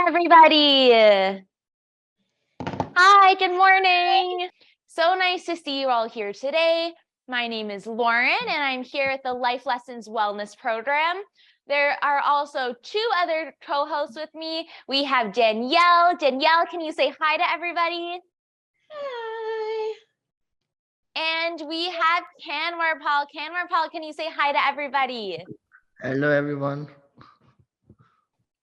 everybody. Hi, good morning. So nice to see you all here today. My name is Lauren, and I'm here at the Life Lessons Wellness Program. There are also two other co-hosts with me. We have Danielle. Danielle, can you say hi to everybody? Hi. And we have Kanwarpal. Kanwarpal, can you say hi to everybody? Hello, everyone.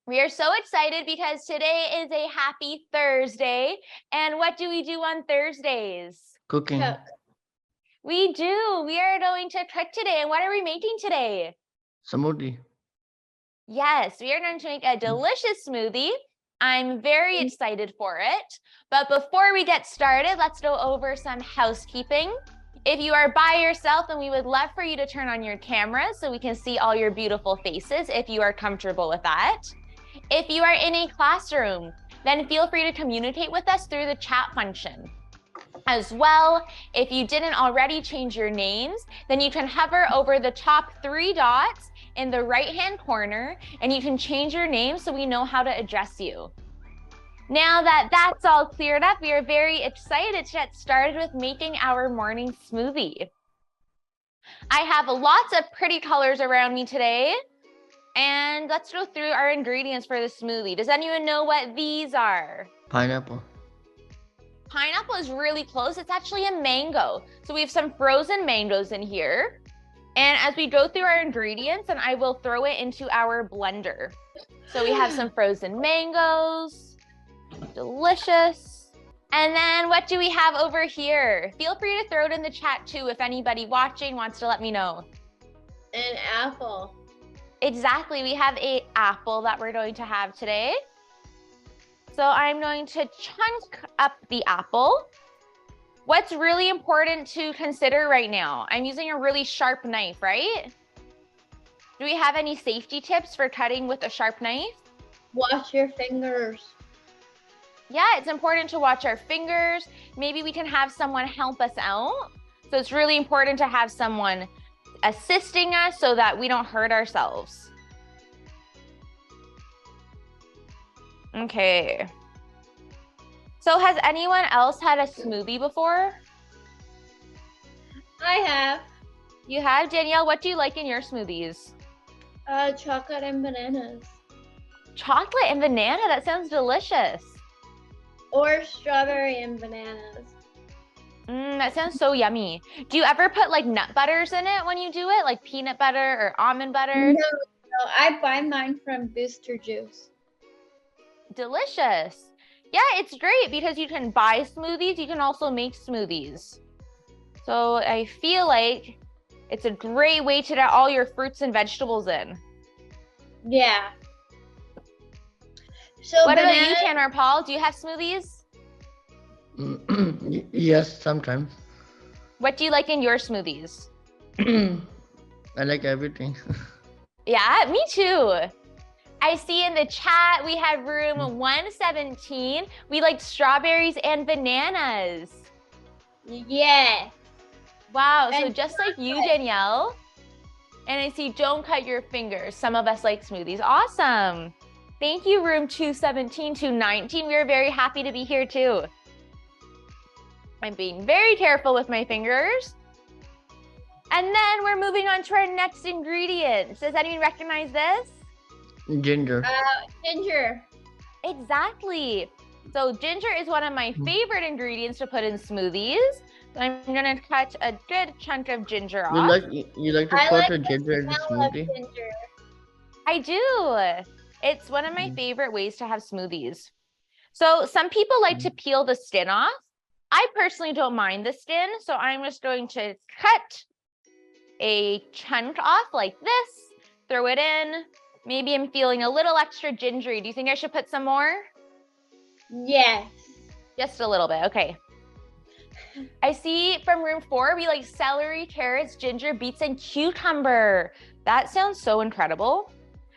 We are so excited because today is a happy Thursday. And what do we do on Thursdays? Cooking. Cook. We do. We are going to cook today. And what are we making today? Smoothie. Yes, we are going to make a delicious smoothie. I'm very excited for it. But before we get started, let's go over some housekeeping. If you are by yourself, then we would love for you to turn on your camera so we can see all your beautiful faces if you are comfortable with that. If you are in a classroom, then feel free to communicate with us through the chat function. As well, if you didn't already change your names, then you can hover over the top 3 dots in the right-hand corner, and you can change your name so we know how to address you. Now that that's all cleared up, we are very excited to get started with making our morning smoothie. I have lots of pretty colors around me today. And let's go through our ingredients for the smoothie. Does anyone know what these are? Pineapple. Pineapple is really close. It's actually a mango. So we have some frozen mangoes in here. And as we go through our ingredients, and I will throw it into our blender. So we have some frozen mangoes. Delicious. And then what do we have over here? Feel free to throw it in the chat too if anybody watching wants to let me know. An apple. Exactly, we have an apple that we're going to have today. So I'm going to chunk up the apple. What's really important to consider right now? I'm using a really sharp knife, right? Do we have any safety tips for cutting with a sharp knife? Wash your fingers. Yeah, it's important to watch our fingers. Maybe we can have someone help us out. So it's really important to have someone assisting us so that we don't hurt ourselves. Okay. So has anyone else had a smoothie before? I have You have? Danielle, what do you like in your smoothies? chocolate and bananas. Chocolate and banana, that sounds delicious. Or strawberry and bananas. That sounds so yummy. Do you ever put like nut butters in it when you do it? Like peanut butter or almond butter? No, I buy mine from Booster Juice. Delicious. Yeah, it's great because you can buy smoothies. You can also make smoothies. So I feel like it's a great way to get all your fruits and vegetables in. Yeah. So What about you, Kanwarpal? Do you have smoothies? Yes, sometimes. What do you like in your smoothies? I like everything. Yeah, me too. I see in the chat we have room 117. We like strawberries and bananas. Yeah. Wow, so And just like you, Danielle. And I see don't cut your fingers. Some of us like smoothies. Awesome. Thank you, room 217, 219. We are very happy to be here too. I'm being very careful with my fingers. And then we're moving on to our next ingredients. Does anyone recognize this? Ginger. Ginger. Exactly. So ginger is one of my favorite ingredients to put in smoothies. So I'm gonna cut a good chunk of ginger off. You like to I put like a the ginger in the smell of smoothie? ginger. I do. It's one of my favorite ways to have smoothies. So some people like to peel the skin off. I personally don't mind the skin, so I'm just going to cut a chunk off like this, throw it in. Maybe I'm feeling a little extra gingery. Do you think I should put some more? Yes. Just a little bit, okay. I see from room 4, we like celery, carrots, ginger, beets, and cucumber. That sounds so incredible.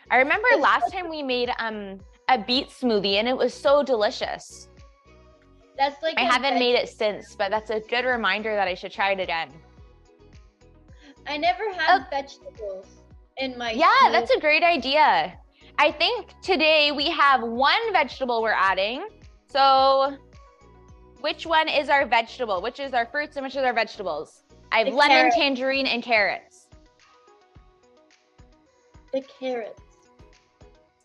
I remember last time we made a beet smoothie and it was so delicious. That's like I haven't made it since, but that's a good reminder that I should try it again. I never had vegetables in my Yeah, smoothie. that's a great idea. I think today we have one vegetable we're adding. So which one is our vegetable? Which is our fruits and which is our vegetables? I have lemon, carrot. tangerine, and carrots. The carrots.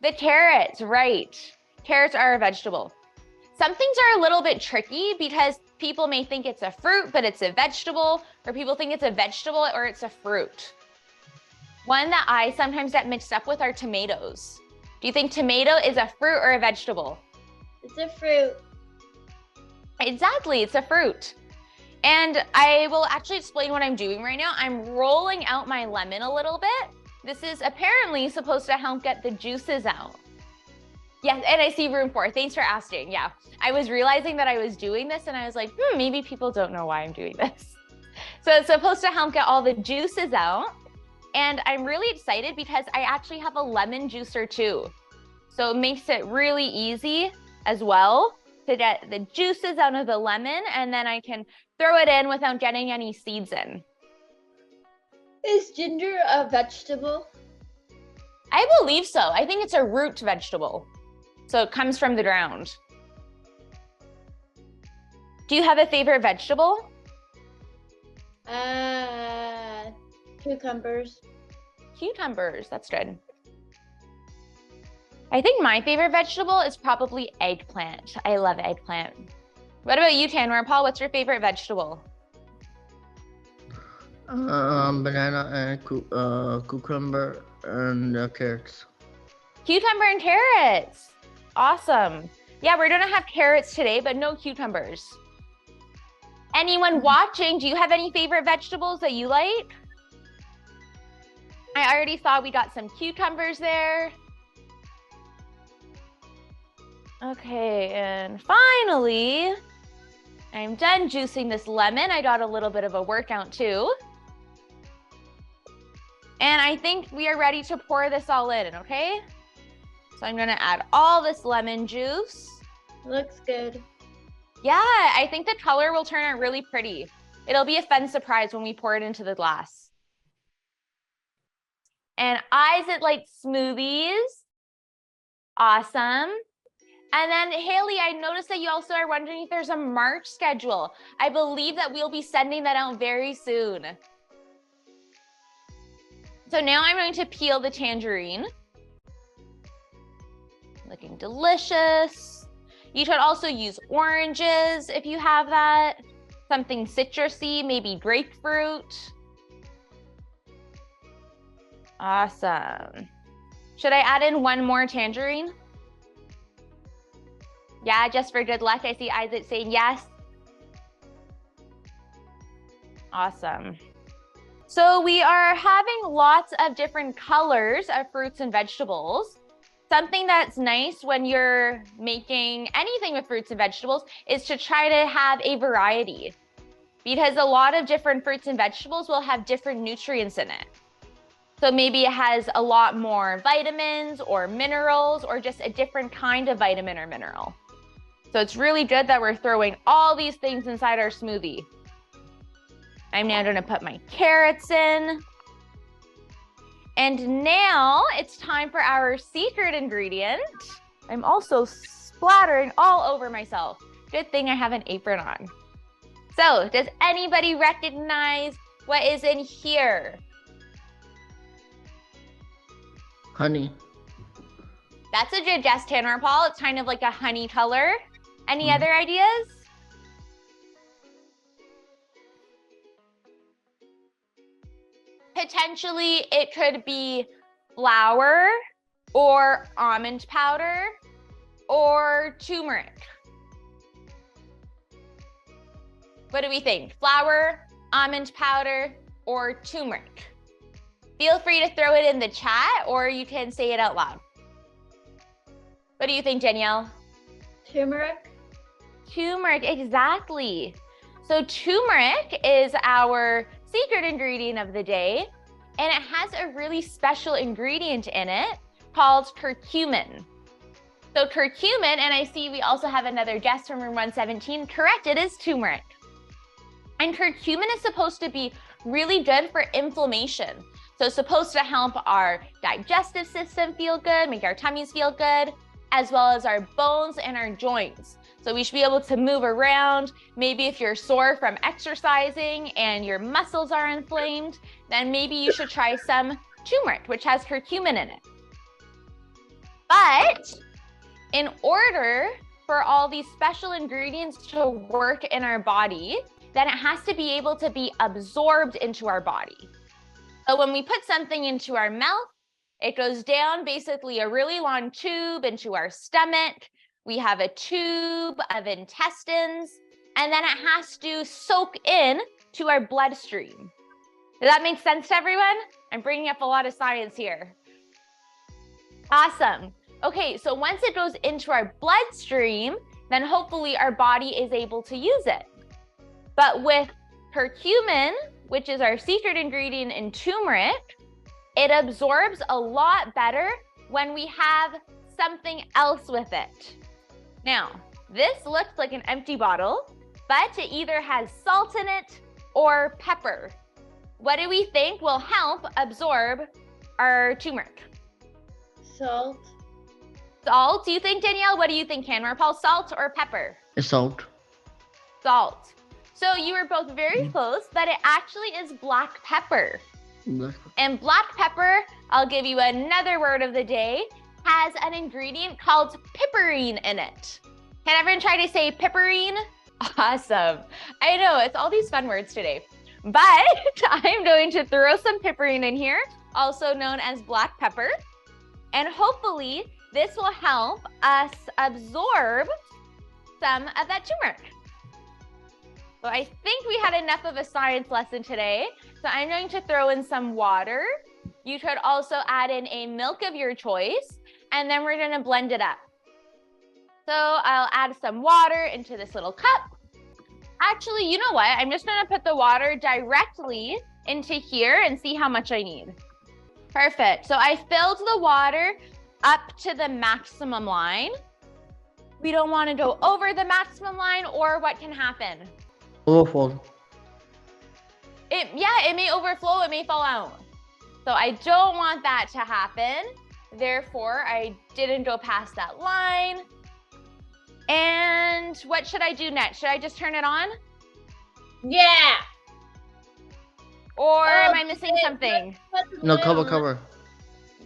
The carrots, right. Carrots are a vegetable. Some things are a little bit tricky because people may think it's a fruit, but it's a vegetable, or people think it's a vegetable or it's a fruit. One that I sometimes get mixed up with are tomatoes. Do you think tomato is a fruit or a vegetable? It's a fruit. Exactly, it's a fruit. And I will actually explain what I'm doing right now. I'm rolling out my lemon a little bit. This is apparently supposed to help get the juices out. Yes, and I see room for. Thanks for asking. Yeah, I was realizing that I was doing this and I was like, maybe people don't know why I'm doing this. So it's supposed to help get all the juices out. And I'm really excited because I actually have a lemon juicer too. So it makes it really easy as well to get the juices out of the lemon, and then I can throw it in without getting any seeds in. Is ginger a vegetable? I believe so. I think it's a root vegetable. So it comes from the ground. Do you have a favorite vegetable? Cucumbers. Cucumbers, that's good. I think my favorite vegetable is probably eggplant. I love eggplant. What about you, Kanwarpal? What's your favorite vegetable? Banana and cucumber and carrots. Cucumber and carrots. Awesome. Yeah, we're gonna have carrots today, but no cucumbers. Anyone watching, do you have any favorite vegetables that you like? I already saw we got some cucumbers there. Okay, and finally, I'm done juicing this lemon. I got a little bit of a workout too. And I think we are ready to pour this all in, okay? So I'm gonna add all this lemon juice. Looks good. Yeah, I think the color will turn out really pretty. It'll be a fun surprise when we pour it into the glass. And Isaac likes smoothies. Awesome. And then Haley, I noticed that you also are wondering if there's a March schedule. I believe that we'll be sending that out very soon. So now I'm going to peel the tangerine. Looking delicious. You could also use oranges if you have that. Something citrusy, maybe grapefruit. Awesome. Should I add in one more tangerine? Yeah, just for good luck. I see Isaac saying yes. Awesome. So we are having lots of different colors of fruits and vegetables. Something that's nice when you're making anything with fruits and vegetables is to try to have a variety, because a lot of different fruits and vegetables will have different nutrients in it. So maybe it has a lot more vitamins or minerals or just a different kind of vitamin or mineral. So it's really good that we're throwing all these things inside our smoothie. I'm now gonna put my carrots in. And now it's time for our secret ingredient. I'm also splattering all over myself. Good thing I have an apron on. So does anybody recognize what is in here? Honey. That's a good guess, Kanwarpal. It's kind of like a honey color. Any other ideas? Potentially, it could be flour or almond powder or turmeric. What do we think? Flour, almond powder, or turmeric? Feel free to throw it in the chat or you can say it out loud. What do you think, Danielle? Turmeric. Turmeric, exactly. So turmeric is our secret ingredient of the day, and it has a really special ingredient in it called curcumin. So curcumin, and I see we also have another guest from room 117. Correct, it is turmeric. And curcumin is supposed to be really good for inflammation. So it's supposed to help our digestive system feel good, make our tummies feel good, as well as our bones and our joints. So we should be able to move around. Maybe if you're sore from exercising and your muscles are inflamed, then maybe you should try some turmeric, which has curcumin in it. But in order for all these special ingredients to work in our body, then it has to be able to be absorbed into our body. So when we put something into our mouth, it goes down basically a really long tube into our stomach. We have a tube of intestines, and then it has to soak in to our bloodstream. Does that make sense to everyone? I'm bringing up a lot of science here. Awesome. Okay, so once it goes into our bloodstream, then hopefully our body is able to use it. But with curcumin, which is our secret ingredient in turmeric, it absorbs a lot better when we have something else with it. Now, this looks like an empty bottle, but it either has salt in it or pepper. What do we think will help absorb our turmeric? Salt. Salt, do you think, Danielle? What do you think, Kanwarpal? Salt or pepper? Salt. Salt. So you were both very close, but it actually is black pepper. And black pepper, I'll give you another word of the day, has an ingredient called piperine in it. Can everyone try to say piperine? Awesome. I know, it's all these fun words today. But I'm going to throw some piperine in here, also known as black pepper. And hopefully this will help us absorb some of that turmeric. So I think we had enough of a science lesson today. So I'm going to throw in some water. You could also add in a milk of your choice, and then we're gonna blend it up. So I'll add some water into this little cup. Actually, you know what? I'm just gonna put the water directly into here and see how much I need. Perfect. So I filled the water up to the maximum line. We don't want to go over the maximum line, or what can happen? Overflow. It may overflow, it may fall out. So I don't want that to happen. Therefore, I didn't go past that line. And what should I do next? Should I just turn it on? Yeah. Or am I missing something? No, cover.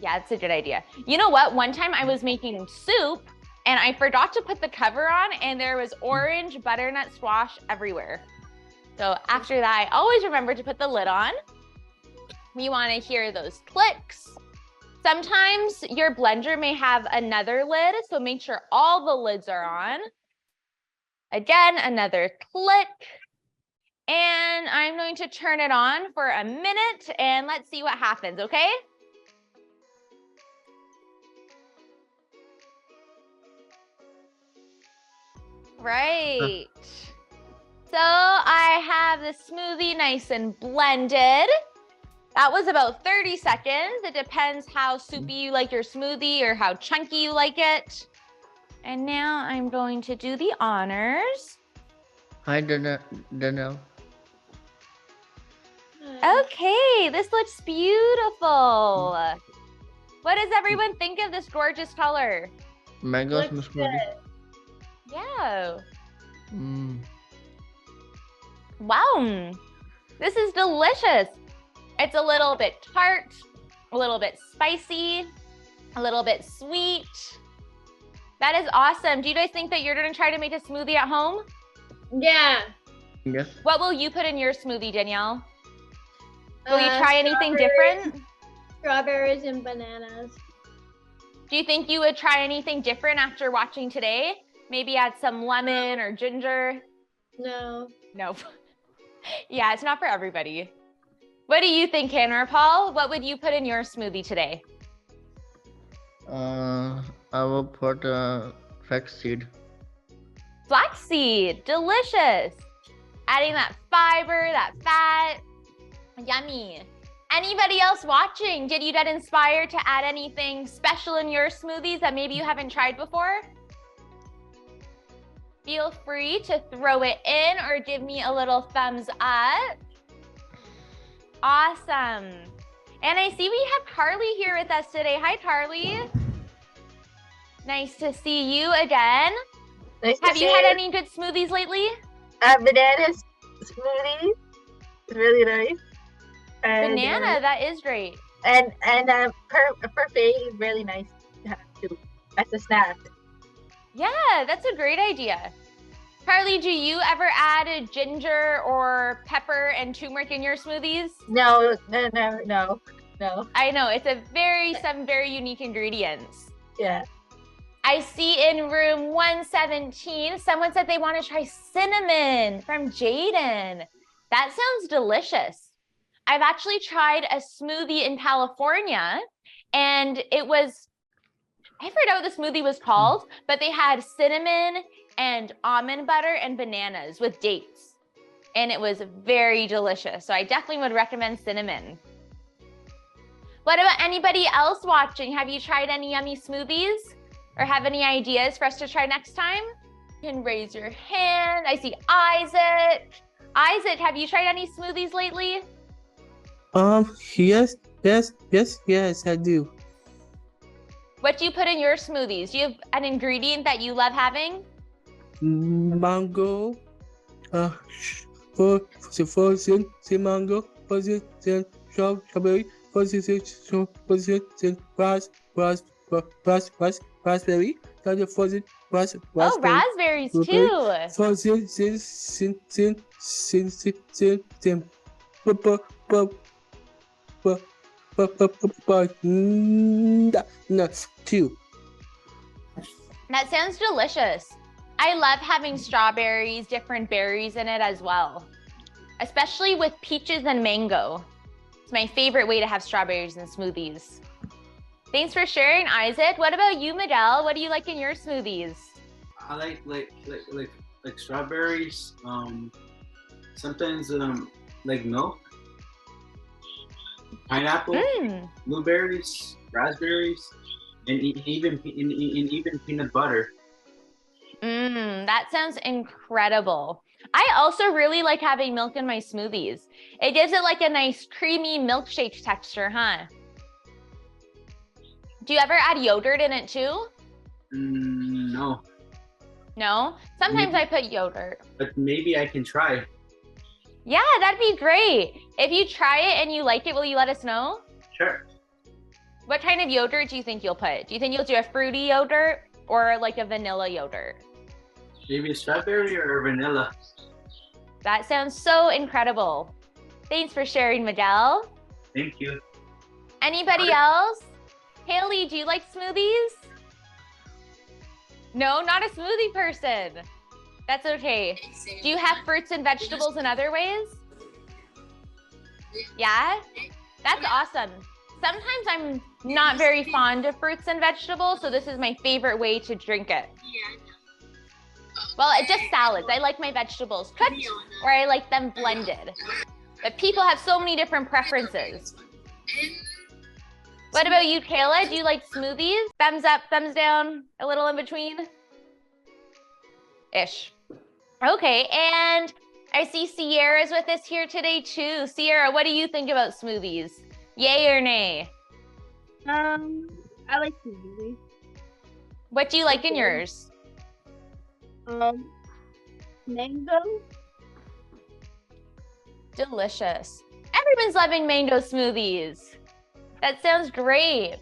Yeah, it's a good idea. You know what? One time I was making soup and I forgot to put the cover on, and there was orange butternut squash everywhere. So after that, I always remember to put the lid on. We want to hear those clicks. Sometimes your blender may have another lid, so make sure all the lids are on. Again, another click. And I'm going to turn it on for a minute and let's see what happens, okay? Right. So I have the smoothie nice and blended. That was about 30 seconds. It depends how soupy you like your smoothie or how chunky you like it. And now I'm going to do the honors. Hi, Danielle. Okay, this looks beautiful. What does everyone think of this gorgeous color? Mango smoothie. Yeah. Wow, this is delicious. It's a little bit tart, a little bit spicy, a little bit sweet. That is awesome. Do you guys think that you're gonna try to make a smoothie at home? Yeah. Yes. What will you put in your smoothie, Danielle? Will you try anything different? Strawberries and bananas. Do you think you would try anything different after watching today? Maybe add some lemon or ginger? No. No. Yeah, it's not for everybody. What do you think, Kanwarpal? What would you put in your smoothie today? I will put flaxseed. Flaxseed, delicious. Adding that fiber, that fat, yummy. Anybody else watching, did you get inspired to add anything special in your smoothies that maybe you haven't tried before? Feel free to throw it in or give me a little thumbs up. Awesome. And I see we have Carly here with us today. Hi, Carly. Nice to see you again. Nice Have to you see had you. any good smoothies lately? Banana smoothie. It's really nice. And, Banana, that is great. and parfait is really nice to have too as a snack. Yeah, that's a great idea. Carly, do you ever add ginger or pepper and turmeric in your smoothies? No. I know, it's some very unique ingredients. Yeah. I see in room 117, someone said they want to try cinnamon from Jaden. That sounds delicious. I've actually tried a smoothie in California, and it was, I forgot what the smoothie was called, but they had cinnamon and almond butter and bananas with dates. And it was very delicious. So I definitely would recommend cinnamon. What about anybody else watching? Have you tried any yummy smoothies? Or have any ideas for us to try next time? You can raise your hand. I see Isaac. Isaac, have you tried any smoothies lately? Yes, I do. What do you put in your smoothies? Do you have an ingredient that you love having? Mango, frozen mango, frozen strawberry, frozen raspberry, then frozen Oh, raspberries too. frozen nuts too. That sounds delicious. I love having strawberries, different berries in it as well, especially with peaches and mango. It's my favorite way to have strawberries in smoothies. Thanks for sharing, Isaac. What about you, Miguel? What do you like in your smoothies? I like strawberries. Sometimes like milk, pineapple, blueberries, raspberries, and even peanut butter. That sounds incredible. I also really like having milk in my smoothies. It gives it like a nice creamy milkshake texture, huh? Do you ever add yogurt in it too? No. No? Sometimes I put yogurt. But maybe I can try. Yeah, that'd be great. If you try it and you like it, will you let us know? Sure. What kind of yogurt do you think you'll put? Do you think you'll do a fruity yogurt or like a vanilla yogurt? Maybe strawberry or vanilla. That sounds so incredible. Thanks for sharing, Miguel. Thank you. Anybody else? Haley, do you like smoothies? No, not a smoothie person. That's okay. Do you have fruits and vegetables in other ways? Yeah? That's awesome. Sometimes I'm not very fond of fruits and vegetables, so this is my favorite way to drink it. Well, it's just salads. I like my vegetables cooked or I like them blended. But people have so many different preferences. What about you, Kayla? Do you like smoothies? Thumbs up, thumbs down, a little in between? Ish. Okay, and I see Sierra's with us here today too. Sierra, what do you think about smoothies? Yay or nay? I like smoothies. What do you like in yours? Mango. Delicious. Everyone's loving mango smoothies. That sounds great.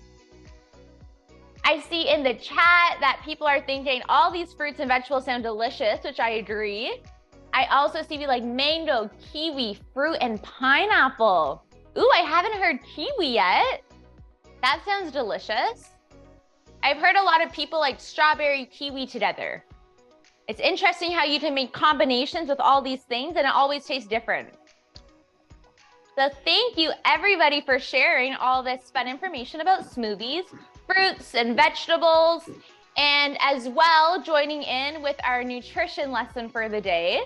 I see in the chat that people are thinking all these fruits and vegetables sound delicious, which I agree. I also see like mango, kiwi, fruit, and pineapple. Ooh, I haven't heard kiwi yet. That sounds delicious. I've heard a lot of people like strawberry, kiwi together. It's interesting how you can make combinations with all these things and it always tastes different. So thank you everybody for sharing all this fun information about smoothies, fruits and vegetables, and as well joining in with our nutrition lesson for the day.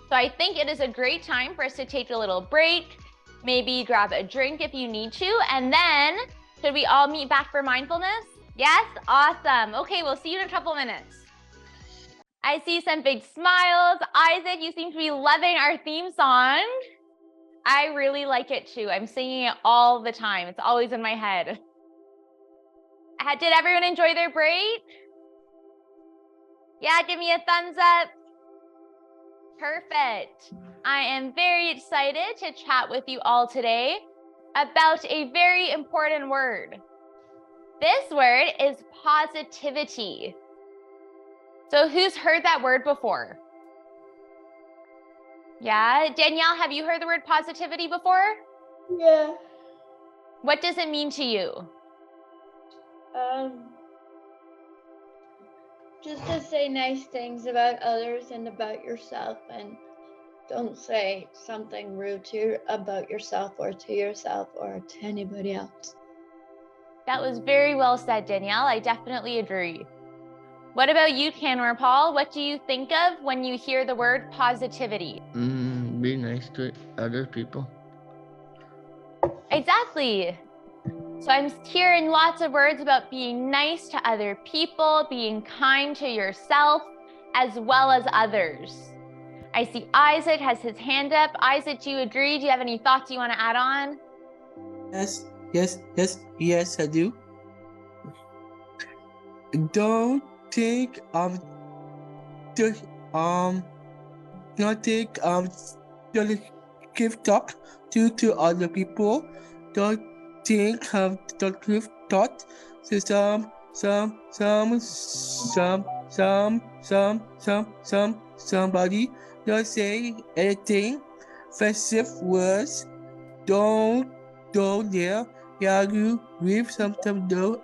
So I think it is a great time for us to take a little break, maybe grab a drink if you need to, and then should we all meet back for mindfulness? Yes, awesome. Okay, we'll see you in a couple minutes. I see some big smiles. Isaac, you seem to be loving our theme song. I really like it too. I'm singing it all the time. It's always in my head. Did everyone enjoy their break? Yeah, give me a thumbs up. Perfect. I am very excited to chat with you all today about a very important word. This word is positivity. So who's heard that word before? Yeah, Danielle, have you heard the word positivity before? Yeah. What does it mean to you? Just to say nice things about others and about yourself, and don't say something rude about yourself or to anybody else. That was very well said, Danielle. I definitely agree. What about you, Kanwarpal? What do you think of when you hear the word positivity? Be nice to other people. Exactly. So I'm hearing lots of words about being nice to other people, being kind to yourself, as well as others. I see Isaac has his hand up. Isaac, do you agree? Do you have any thoughts you want to add on? Yes, I do. Don't take just not take just give talk to other people. Don't think the give thought to somebody. Don't say anything offensive words. Don't dare argue with sometimes though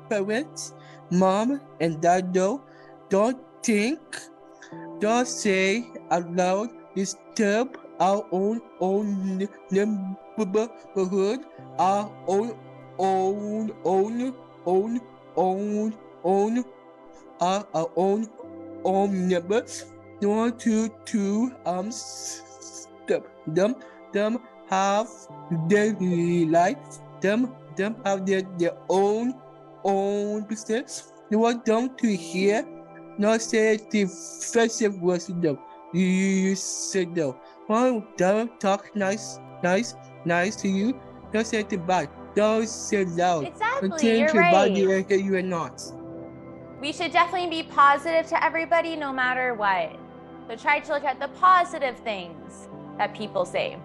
parents, mom and dad though. Don't think, don't say out loud, disturb our own neighborhood, our own, our own neighbors. Want to stop them have their life, them have their own business. You want them to hear, not say the offensive words to them. You say no. Want them talk nice to you. Don't say it bad. Don't say loud. Exactly, you're right. You are not. We should definitely be positive to everybody no matter what. So try to look at the positive things that people say.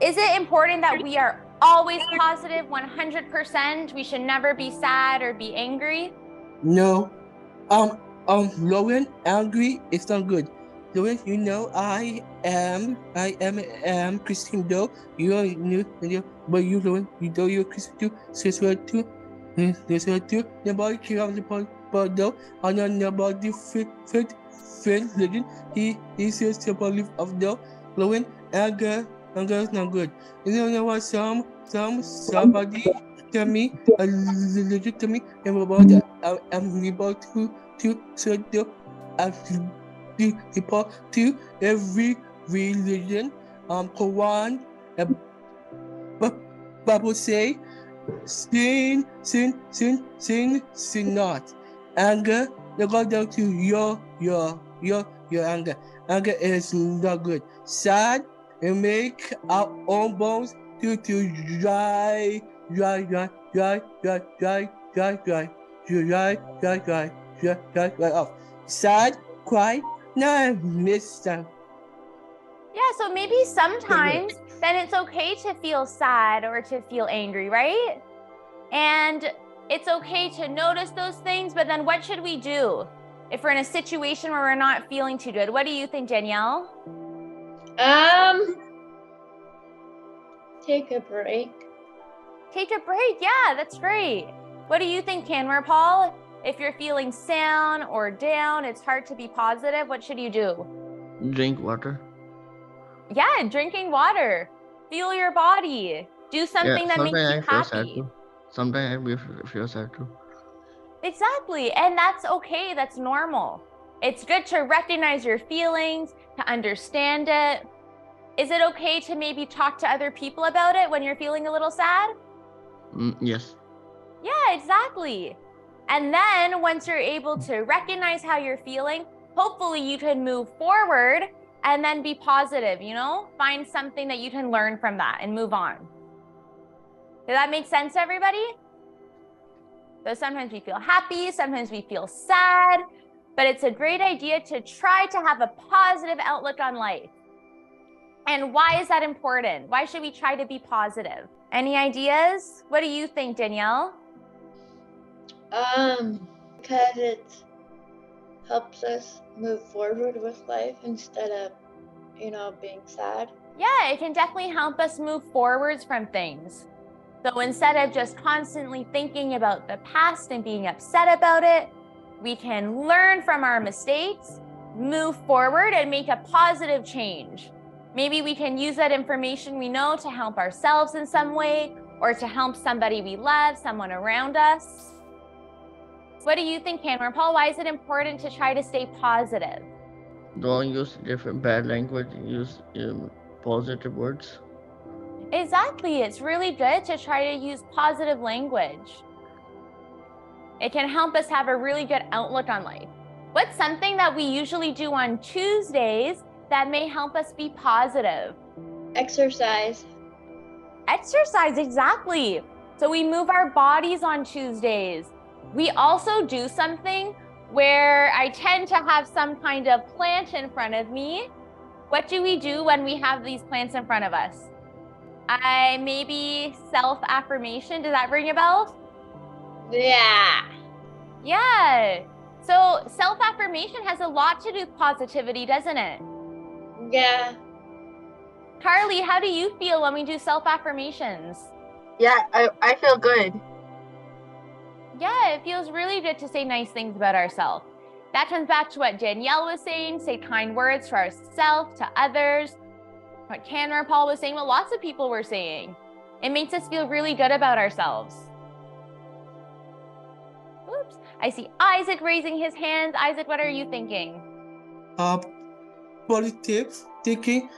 Is it important that we are always positive 100%? We should never be sad or be angry? No. Lauren, angry is not good. Lauren, you know I am Christian though. You are new, but you Lauren, you know you're Christian too. Sister too. Sister too. Nobody care of the part though. I know nobody fit religion. He says to believe of though. Lauren, anger is not good. You know what? Somebody tell me a legit to me about that. I'm able to serve the people to every religion. Quran, Bible say, sin not. Anger, you go down to your anger. Anger is not good. Sad, and make our own bones to dry off. Sad, cry, nah, miss time. Yeah, so maybe sometimes then it's okay to feel sad or to feel angry, right? And it's okay to notice those things, but then what should we do if we're in a situation where we're not feeling too good? What do you think, Danielle? Take a break. Take a break. Yeah, that's great. What do you think, Kanwarpal? If you're feeling down or down, it's hard to be positive. What should you do? Drink water. Yeah, drinking water. Feel your body. Do something that makes you happy. Sometimes I feel sad too. Exactly. And that's okay. That's normal. It's good to recognize your feelings, to understand it. Is it okay to maybe talk to other people about it when you're feeling a little sad? Yes. Yeah, exactly. And then once you're able to recognize how you're feeling, hopefully you can move forward and then be positive, you know? Find something that you can learn from that and move on. Does that make sense to everybody? So sometimes we feel happy, sometimes we feel sad, but it's a great idea to try to have a positive outlook on life. And why is that important? Why should we try to be positive? Any ideas? What do you think, Danielle? Because it helps us move forward with life instead of, being sad. Yeah, it can definitely help us move forwards from things. So instead of just constantly thinking about the past and being upset about it, we can learn from our mistakes, move forward, and make a positive change. Maybe we can use that information we know to help ourselves in some way, or to help somebody we love, someone around us. What do you think, Kanwarpal? Why is it important to try to stay positive? Don't use different bad language. Use positive words. Exactly. It's really good to try to use positive language. It can help us have a really good outlook on life. What's something that we usually do on Tuesdays that may help us be positive? Exercise. Exercise, exactly. So we move our bodies on Tuesdays. We also do something where I tend to have some kind of plant in front of me. What do we do when we have these plants in front of us? Maybe self-affirmation. Does that ring a bell? Yeah. Yeah. So self-affirmation has a lot to do with positivity, doesn't it? Yeah. Carly, how do you feel when we do self-affirmations? Yeah, I feel good. Yeah, it feels really good to say nice things about ourselves. That comes back to what Danielle was saying, say kind words to ourselves, to others. What Kanwarpal was saying, what lots of people were saying. It makes us feel really good about ourselves. Oops, I see Isaac raising his hands. Isaac, what are you thinking? Positive thinking,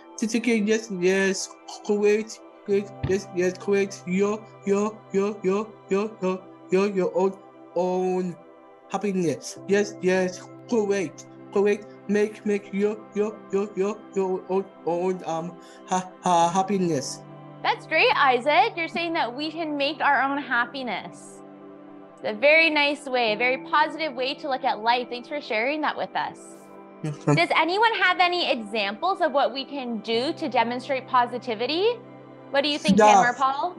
yes, create, yes, create your own happiness. Yes, create, make your own happiness. That's great, Isaac. You're saying that we can make our own happiness. It's a very nice way, a very positive way to look at life. Thanks for sharing that with us. Does anyone have any examples of what we can do to demonstrate positivity? What do you think, Kanwarpal?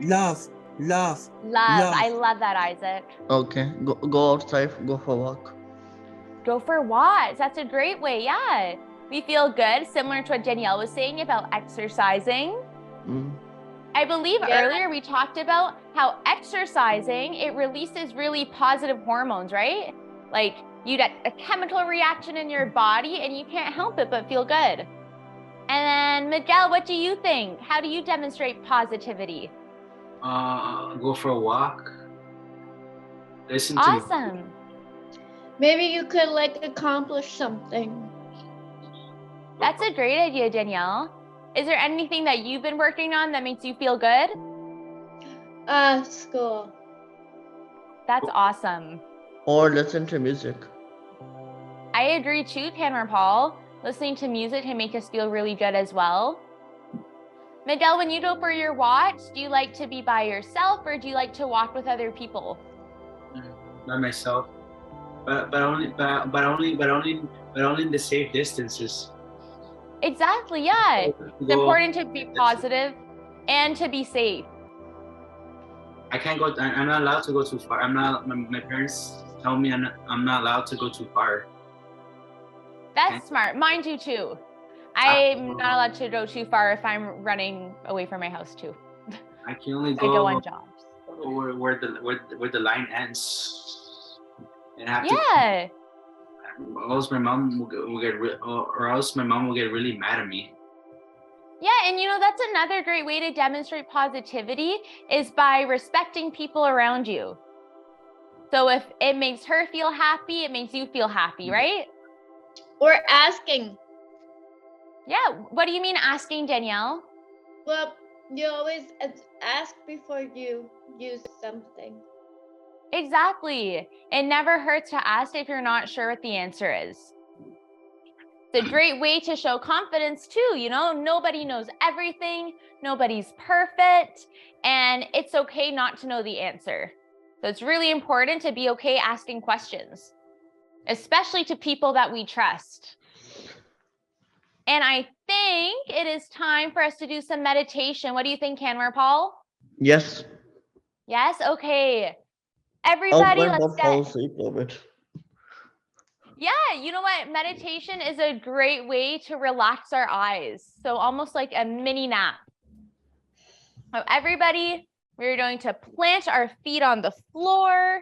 Love. I love that, Isaac. Okay, go outside, go for a walk. Go for walks. That's a great way. Yeah. We feel good, similar to what Danielle was saying about exercising. I believe earlier we talked about how exercising, it releases really positive hormones, right? Like you get a chemical reaction in your body and you can't help it but feel good. And then Miguel, what do you think? How do you demonstrate positivity? Go for a walk. Listen to Awesome. Maybe you could accomplish something. That's a great idea, Danielle. Is there anything that you've been working on that makes you feel good? School. That's awesome. Or listen to music. I agree too, Kanwarpal. Listening to music can make us feel really good as well. Miguel, when you go for your walks, do you like to be by yourself or do you like to walk with other people? by myself, but only in the safe distances. Exactly, yeah. It's important to be positive and to be safe. I can't go. I'm not allowed to go too far. My parents tell me I'm not allowed to go too far. That's smart. Mine do too. I'm not allowed to go too far if I'm running away from my house too. I can only go. I go on jobs. Where the line ends, and have yeah. Or else my mom will get really mad at me. Yeah, and that's another great way to demonstrate positivity is by respecting people around you. So if it makes her feel happy, it makes you feel happy, right? Or asking. Yeah, what do you mean asking, Danielle? Well, you always ask before you use something. Exactly. It never hurts to ask if you're not sure what the answer is. It's a great way to show confidence too. You know, nobody knows everything. Nobody's perfect. And it's okay not to know the answer. So it's really important to be okay asking questions, especially to people that we trust. And I think it is time for us to do some meditation. What do you think, Kanwarpal? Yes. Yes? Okay. I'll Everybody, try let's not get... fall asleep a bit. Yeah, you know what? Meditation is a great way to relax our eyes. So almost like a mini nap. So everybody, we're going to plant our feet on the floor,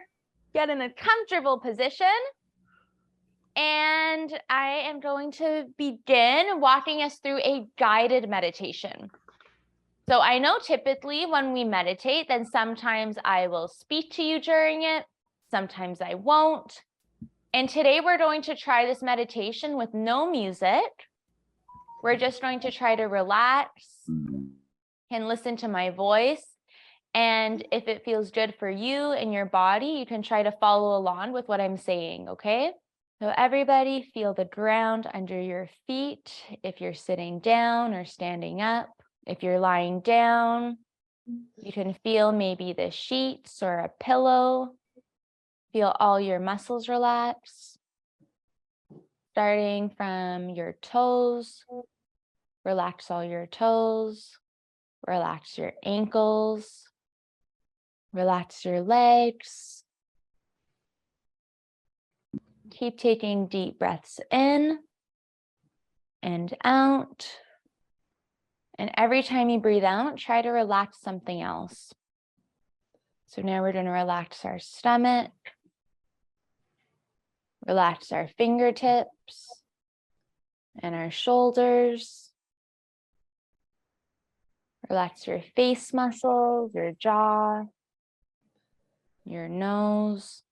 get in a comfortable position. And I am going to begin walking us through a guided meditation. So I know typically when we meditate, then sometimes I will speak to you during it. Sometimes I won't. And today we're going to try this meditation with no music. We're just going to try to relax and listen to my voice. And if it feels good for you and your body, you can try to follow along with what I'm saying, okay? So everybody feel the ground under your feet. If you're sitting down or standing up, if you're lying down, you can feel maybe the sheets or a pillow. Feel all your muscles relax. Starting from your toes, relax all your toes, relax your ankles, relax your legs. Keep taking deep breaths in and out. And every time you breathe out, try to relax something else. So now we're going to relax our stomach, relax our fingertips and our shoulders. Relax your face muscles, your jaw, your nose,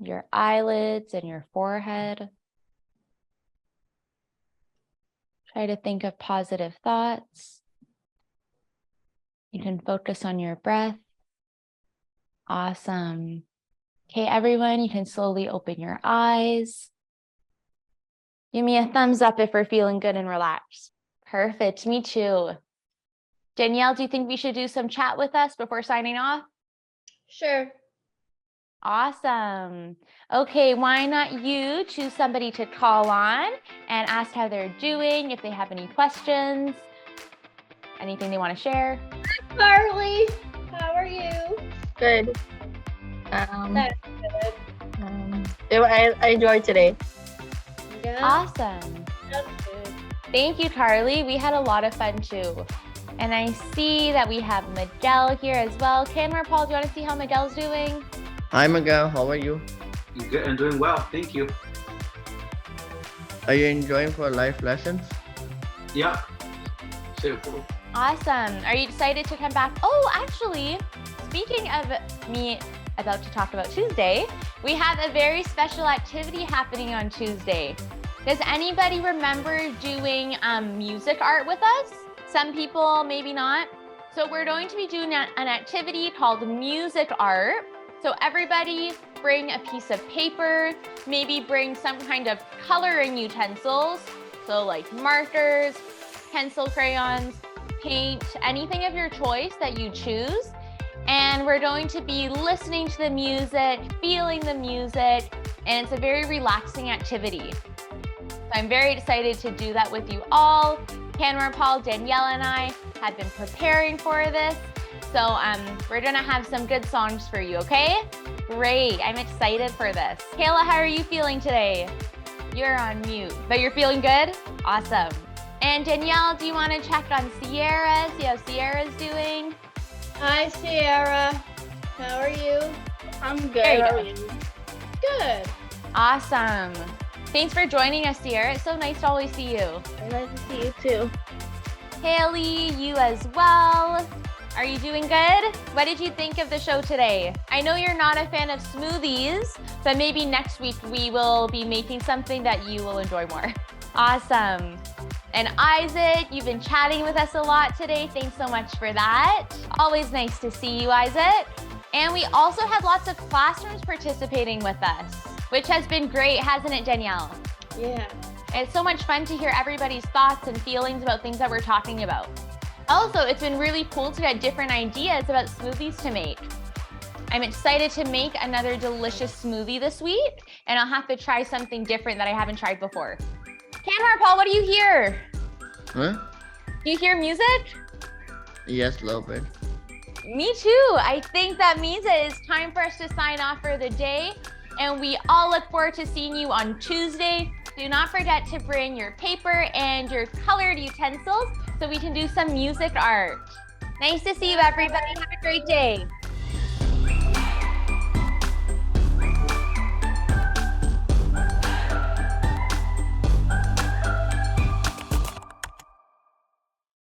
your eyelids and your forehead. Try to think of positive thoughts. You can focus on your breath. Awesome. Okay, everyone, you can slowly open your eyes. Give me a thumbs up if we're feeling good and relaxed. Perfect, me too. Danielle, do you think we should do some chat with us before signing off? Sure. Awesome. Okay, why not you choose somebody to call on and ask how they're doing, if they have any questions, anything they want to share. Carly, how are you? Good. That's good. I enjoyed today. Yeah, Awesome. that's good. Thank you, Carly. We had a lot of fun too. And I see that we have Miguel here as well. Kanwarpal, do you want to see how Miguel's doing? Hi, Miguel. How are you? Good. I'm doing well. Thank you. Are you enjoying for life lessons? Yeah. Sure. Awesome. Are you excited to come back? Oh, actually, speaking of me about to talk about Tuesday, we have a very special activity happening on Tuesday. Does anybody remember doing music art with us? Some people, maybe not. So we're going to be doing an activity called music art. So everybody bring a piece of paper, maybe bring some kind of coloring utensils. So like markers, pencil crayons, paint, anything of your choice that you choose. And we're going to be listening to the music, feeling the music, and it's a very relaxing activity. So I'm very excited to do that with you all. Kanwarpal, Danielle, and I have been preparing for this. So we're gonna have some good songs for you, okay? Great, I'm excited for this. Kayla, how are you feeling today? You're on mute, but you're feeling good? Awesome. And Danielle, do you wanna check on Sierra, see how Sierra's doing? Hi, Sierra. How are you? I'm good. There you How go. are you? Good. Awesome. Thanks for joining us, Sierra. It's so nice to always see you. Nice to see you too. Haley, you as well. Are you doing good? What did you think of the show today? I know you're not a fan of smoothies, but maybe next week we will be making something that you will enjoy more. Awesome. And Isaac, you've been chatting with us a lot today. Thanks so much for that. Always nice to see you, Isaac. And we also had lots of classrooms participating with us, which has been great, hasn't it, Danielle? Yeah. It's so much fun to hear everybody's thoughts and feelings about things that we're talking about. Also, it's been really cool to get different ideas about smoothies to make. I'm excited to make another delicious smoothie this week, and I'll have to try something different that I haven't tried before. Kanwarpal, what do you hear? Huh? Do you hear music? Yes, a little bit. Me too. I think that means it is time for us to sign off for the day, and we all look forward to seeing you on Tuesday. Do not forget to bring your paper and your colored utensils so we can do some music art. Nice to see you, everybody. Have a great day.